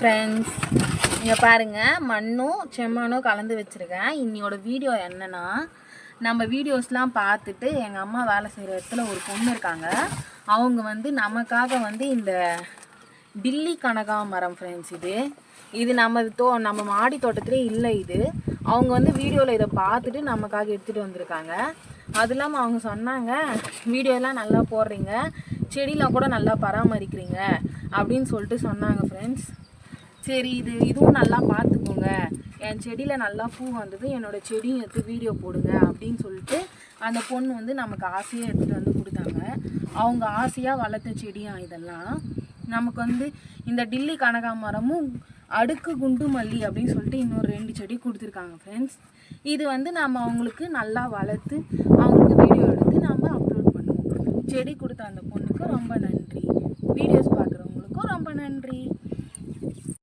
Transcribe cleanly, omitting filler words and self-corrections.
Friends, இங்கே பாருங்கள், மண்ணும் செம்மண்ணும் கலந்து வச்சுருக்கேன். இன்னையோட வீடியோ என்னென்னா, நம்ம வீடியோஸ்லாம் பார்த்துட்டு எங்கள் அம்மா வேலை செய்கிற இடத்துல ஒரு பொண்ணு இருக்காங்க. அவங்க நமக்காக இந்த டில்லி கனகாமரம் ஃப்ரெண்ட்ஸ், இது நம்ம மாடி தோட்டத்திலே இல்லை. இது அவங்க வீடியோவில் இதை பார்த்துட்டு நமக்காக எடுத்துகிட்டு வந்திருக்காங்க. அது இல்லாமல் அவங்க சொன்னாங்க, வீடியோலாம் நல்லா போடுறீங்க, செடியெலாம் கூட நல்லா பராமரிக்கிறீங்க அப்படின்னு சொல்லிட்டு சொன்னாங்க ஃப்ரெண்ட்ஸ். சரி, இதுவும் நல்லா பார்த்துக்கோங்க, என் செடியில் நல்லா பூ வந்தது, என்னோடய செடியும் எடுத்து வீடியோ போடுங்க அப்படின்னு சொல்லிட்டு அந்த பொண்ணு நமக்கு ஆசையாக எடுத்துகிட்டு கொடுத்தாங்க. அவங்க ஆசையாக வளர்த்த செடியாக இதெல்லாம். நமக்கு இந்த டில்லி கனகாமரமும் அடுக்கு குண்டு மல்லி அப்படின்னு சொல்லிட்டு இன்னொரு 2 செடி கொடுத்துருக்காங்க ஃப்ரெண்ட்ஸ். இது நம்ம அவங்களுக்கு நல்லா வளர்த்து அவங்களுக்கு வீடியோ எடுத்து நம்ம அப்லோட் பண்ணுவோம். செடி கொடுத்த அந்த பொண்ணுக்கு ரொம்ப நன்றி. வீடியோஸ் பார்க்குறவங்களுக்கும் ரொம்ப நன்றி.